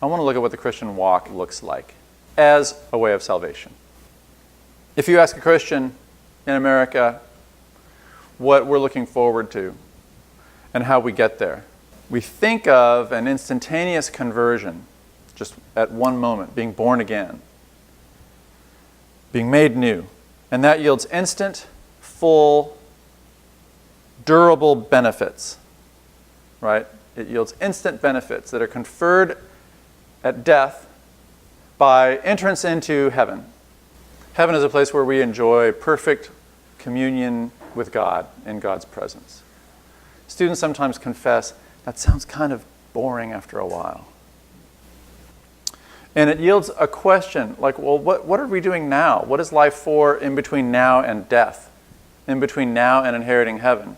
I want to look at what the Christian walk looks like as a way of salvation. If you ask a Christian in America what we're looking forward to and how we get there, we think of an instantaneous conversion, just at one moment, being born again, being made new. And that yields instant, full, durable benefits, right? It yields instant benefits that are conferred at death by entrance into heaven. Heaven is a place where we enjoy perfect communion with God in God's presence. Students sometimes confess, that sounds kind of boring after a while. And it yields a question like, well, what are we doing now? What is life for in between now and death? In between now and inheriting heaven?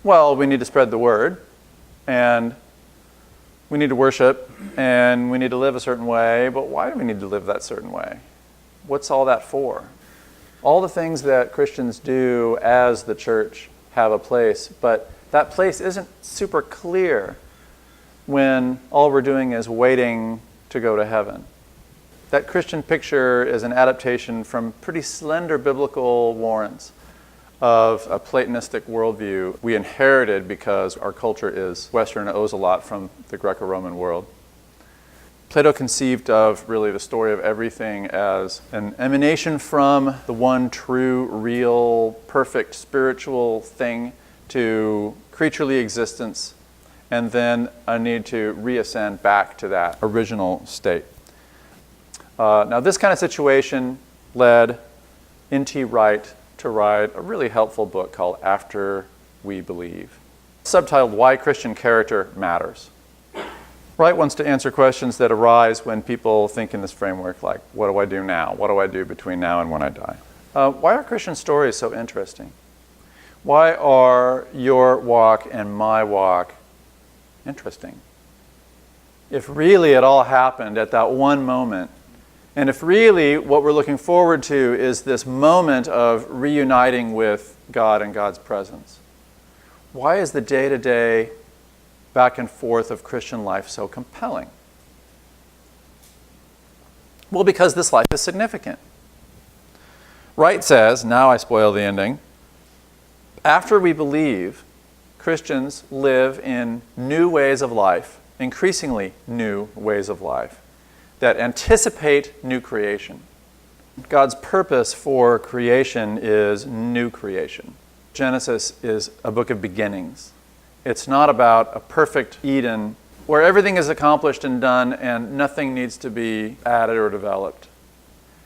Well, we need to spread the word, and we need to worship, and we need to live a certain way, but why do we need to live that certain way? What's all that for? All the things that Christians do as the church have a place, but that place isn't super clear when all we're doing is waiting to go to heaven. That Christian picture is an adaptation from pretty slender biblical warrants of a Platonistic worldview we inherited because our culture is Western and owes a lot from the Greco-Roman world. Plato conceived of really the story of everything as an emanation from the one true, real, perfect spiritual thing to creaturely existence, and then a need to reascend back to that original state. Now, this kind of situation led N.T. Wright to write a really helpful book called After We Believe, subtitled Why Christian Character Matters. Wright wants to answer questions that arise when people think in this framework, like, what do I do now? What do I do between now and when I die? Why are Christian stories so interesting? Why are your walk and my walk interesting? If really it all happened at that one moment, and if really what we're looking forward to is this moment of reuniting with God and God's presence, why is the day-to-day back and forth of Christian life so compelling? Well, because this life is significant. Wright says, now I spoil the ending, after we believe, Christians live in new ways of life, increasingly new ways of life, that anticipate new creation. God's purpose for creation is new creation. Genesis is a book of beginnings. It's not about a perfect Eden where everything is accomplished and done and nothing needs to be added or developed.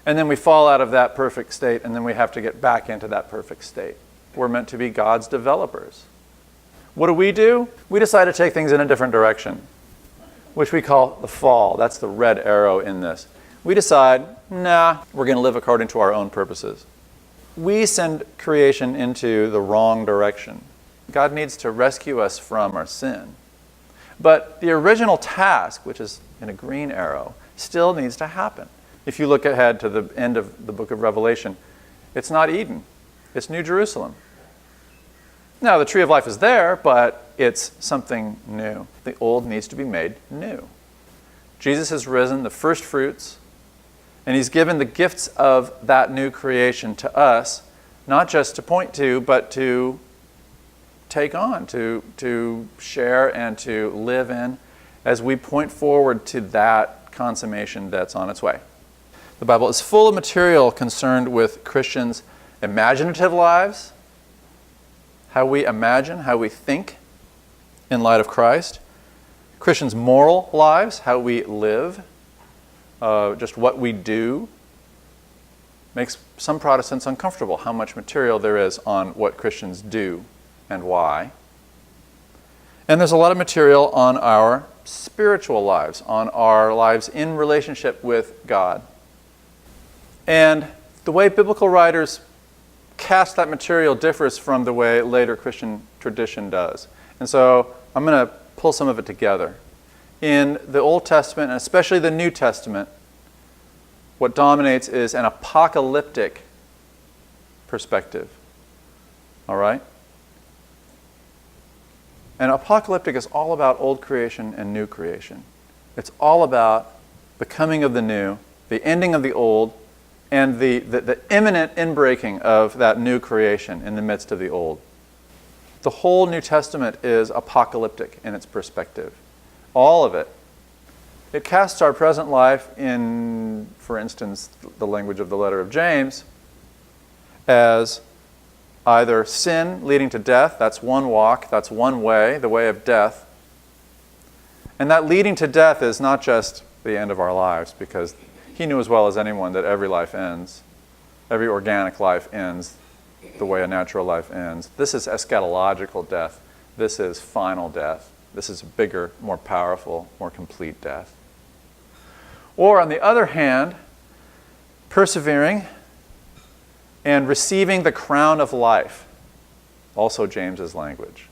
And then we fall out of that perfect state and then we have to get back into that perfect state. We're meant to be God's developers. What do? We decide to take things in a different direction, which we call the fall. That's the red arrow in this. We decide, nah, we're going to live according to our own purposes. We send creation into the wrong direction. God needs to rescue us from our sin. But the original task, which is in a green arrow, still needs to happen. If you look ahead to the end of the book of Revelation, it's not Eden, it's New Jerusalem. Now, the tree of life is there, but it's something new. The old needs to be made new. Jesus has risen, the first fruits, and he's given the gifts of that new creation to us, not just to point to, but to take on, to share and to live in as we point forward to that consummation that's on its way. The Bible is full of material concerned with Christians' imaginative lives, how we imagine, how we think in light of Christ, Christians' moral lives, how we live, just what we do. Makes some Protestants uncomfortable how much material there is on what Christians do and why. And there's a lot of material on our spiritual lives, on our lives in relationship with God. And the way biblical writers cast that material differs from the way later Christian tradition does. And so I'm going to pull some of it together. In the Old Testament, and especially the New Testament, what dominates is an apocalyptic perspective. All right? And apocalyptic is all about old creation and new creation. It's all about the coming of the new, the ending of the old, and the imminent inbreaking of that new creation in the midst of the old. The whole New Testament is apocalyptic in its perspective. All of it. It casts our present life in, for instance, the language of the letter of James, as either sin leading to death, that's one walk, that's one way, the way of death. And that leading to death is not just the end of our lives, because he knew as well as anyone that every life ends. Every organic life ends the way a natural life ends. This is eschatological death. This is final death. This is a bigger, more powerful, more complete death. Or on the other hand, persevering and receiving the crown of life. Also James's language.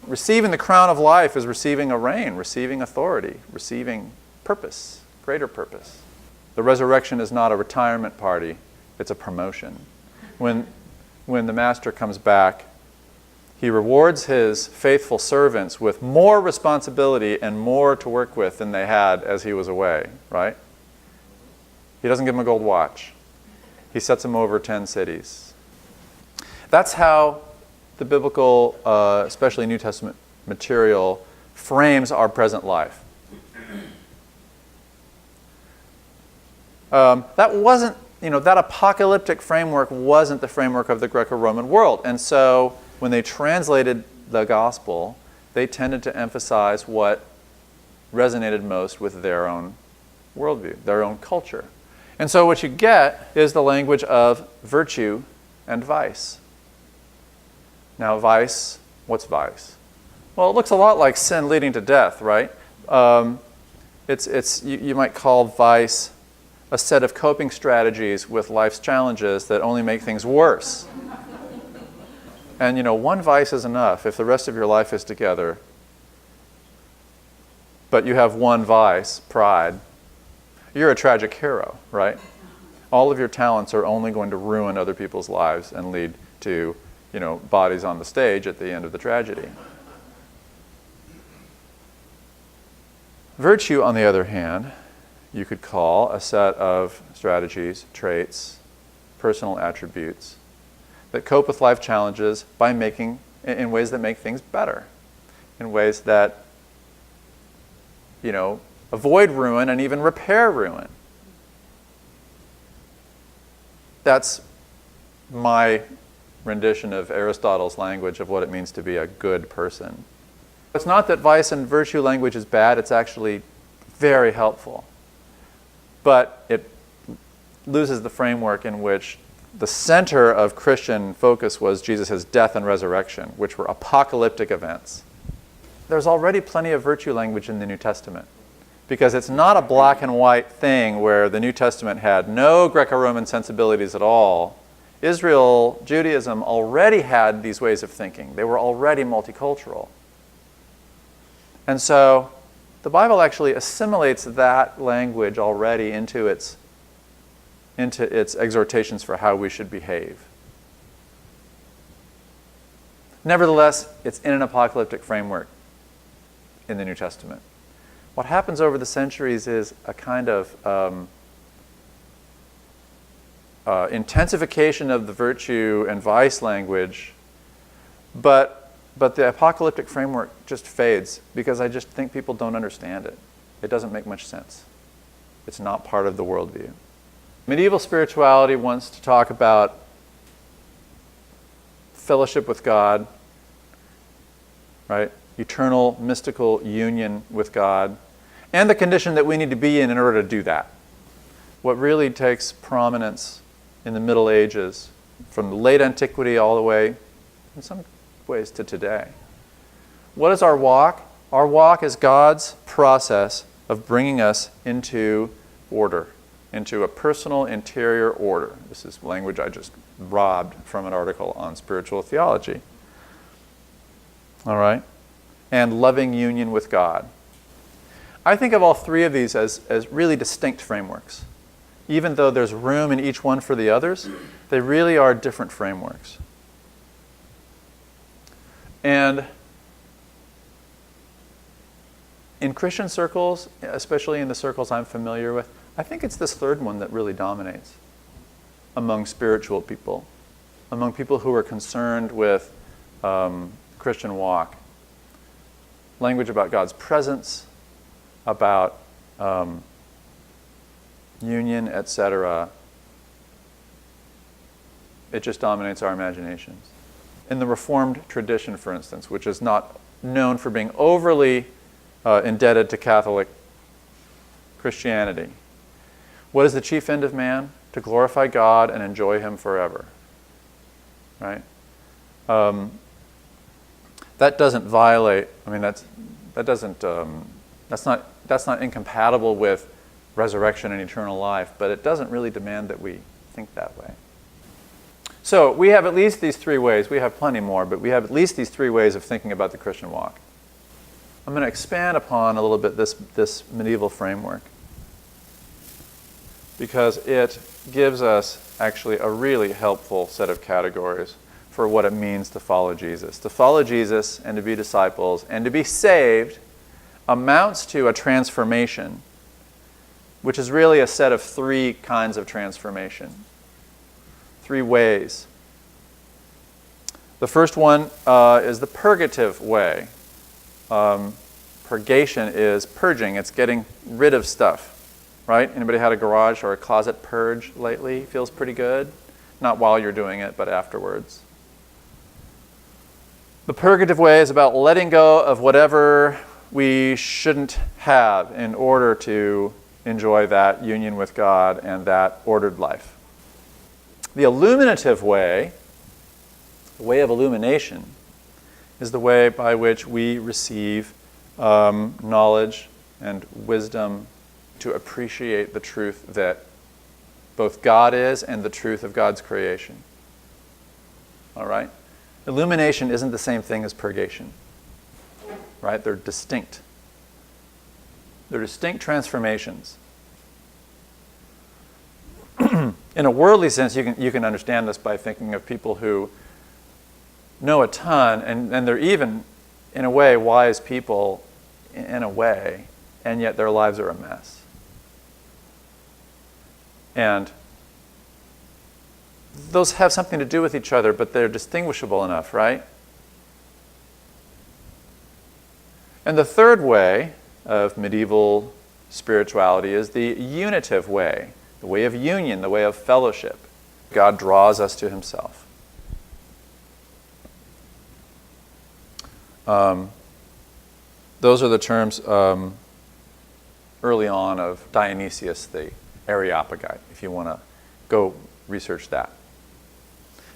Receiving the crown of life is receiving a reign, receiving authority, receiving purpose, greater purpose. The resurrection is not a retirement party, it's a promotion. When the master comes back, he rewards his faithful servants with more responsibility and more to work with than they had as he was away, right? He doesn't give them a gold watch. He sets them over 10 cities. That's how the biblical, especially New Testament material, frames our present life. That wasn't, that apocalyptic framework wasn't the framework of the Greco-Roman world. And so when they translated the gospel, they tended to emphasize what resonated most with their own worldview, their own culture. And so what you get is the language of virtue and vice. Now vice, what's vice? Well, it looks a lot like sin leading to death, right? You might call vice a set of coping strategies with life's challenges that only make things worse. And one vice is enough if the rest of your life is together, but you have one vice, pride. You're a tragic hero, right? All of your talents are only going to ruin other people's lives and lead to, bodies on the stage at the end of the tragedy. Virtue, on the other hand, you could call a set of strategies, traits, personal attributes that cope with life challenges by in ways that make things better, in ways that, avoid ruin and even repair ruin. That's my rendition of Aristotle's language of what it means to be a good person. It's not that vice and virtue language is bad, it's actually very helpful. But it loses the framework in which the center of Christian focus was Jesus' death and resurrection, which were apocalyptic events. There's already plenty of virtue language in the New Testament, because it's not a black and white thing where the New Testament had no Greco-Roman sensibilities at all. Israel, Judaism already had these ways of thinking. They were already multicultural. And so the Bible actually assimilates that language already into its exhortations for how we should behave. Nevertheless, it's in an apocalyptic framework in the New Testament. What happens over the centuries is a kind of intensification of the virtue and vice language, but the apocalyptic framework just fades because I just think people don't understand it. It doesn't make much sense. It's not part of the worldview. Medieval spirituality wants to talk about fellowship with God, right? Eternal mystical union with God, and the condition that we need to be in order to do that. What really takes prominence in the Middle Ages, from the late antiquity all the way, in some ways, to today. What is our walk? Our walk is God's process of bringing us into order, into a personal interior order. This is language I just robbed from an article on spiritual theology. All right? And loving union with God. I think of all three of these as really distinct frameworks. Even though there's room in each one for the others, they really are different frameworks. And In Christian circles, especially in the circles I'm familiar with, I think it's this third one that really dominates among spiritual people, among people who are concerned with Christian walk. Language about God's presence, about union, etc. It just dominates our imaginations. In the Reformed tradition, for instance, which is not known for being overly indebted to Catholic Christianity, what is the chief end of man? To glorify God and enjoy Him forever. Right? That doesn't violate. I mean, that's not incompatible with resurrection and eternal life, but it doesn't really demand that we think that way. So we have at least these three ways. We have plenty more, but we have at least these three ways of thinking about the Christian walk. I'm going to expand upon a little bit this medieval framework, because it gives us actually a really helpful set of categories for what it means to follow Jesus. To follow Jesus and to be disciples and to be saved amounts to a transformation, which is really a set of three kinds of transformation. Three ways. The first one is the purgative way. Purgation is purging. It's getting rid of stuff. Right? Anybody had a garage or a closet purge lately? Feels pretty good. Not while you're doing it, but afterwards. The purgative way is about letting go of whatever we shouldn't have in order to enjoy that union with God and that ordered life. The illuminative way, the way of illumination, is the way by which we receive knowledge and wisdom to appreciate the truth that both God is and the truth of God's creation. All right? Illumination isn't the same thing as purgation. Right? They're distinct. They're distinct transformations. In a worldly sense, you can understand this by thinking of people who know a ton, and they're even, in a way, wise people, in a way, and yet their lives are a mess. And those have something to do with each other, but they're distinguishable enough, right? And the third way of medieval spirituality is the unitive way, the way of union, the way of fellowship. God draws us to Himself. Those are the terms early on of Dionysius the Areopagite, if you want to go research that.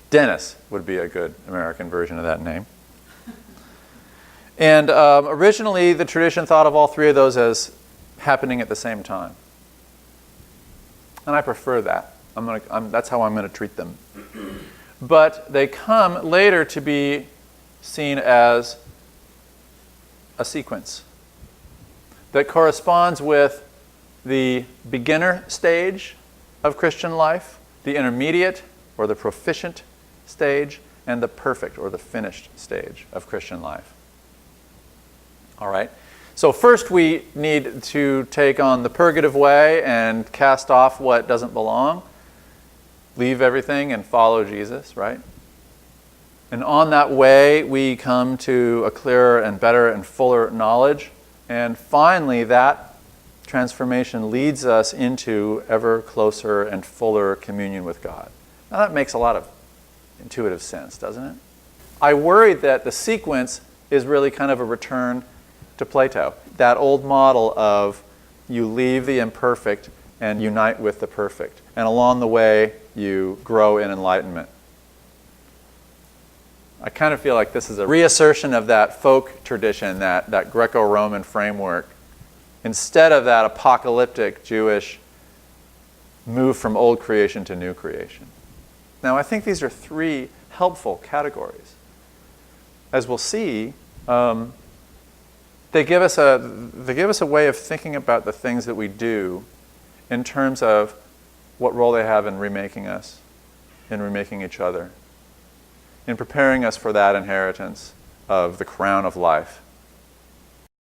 Dennis would be a good American version of that name. And originally, the tradition thought of all three of those as happening at the same time. And I prefer that. That's how I'm going to treat them. But they come later to be seen as a sequence that corresponds with the beginner stage of Christian life, the intermediate or the proficient stage, and the perfect or the finished stage of Christian life. All right? So first we need to take on the purgative way and cast off what doesn't belong, leave everything and follow Jesus, right? And on that way we come to a clearer and better and fuller knowledge. And finally that transformation leads us into ever closer and fuller communion with God. Now that makes a lot of intuitive sense, doesn't it? I worry that the sequence is really kind of a return to Plato. That old model of you leave the imperfect and unite with the perfect. And along the way, you grow in enlightenment. I kind of feel like this is a reassertion of that folk tradition, that Greco-Roman framework, instead of that apocalyptic Jewish move from old creation to new creation. Now, I think these are three helpful categories. As we'll see, they give us a way of thinking about the things that we do in terms of what role they have in remaking us, in remaking each other, in preparing us for that inheritance of the crown of life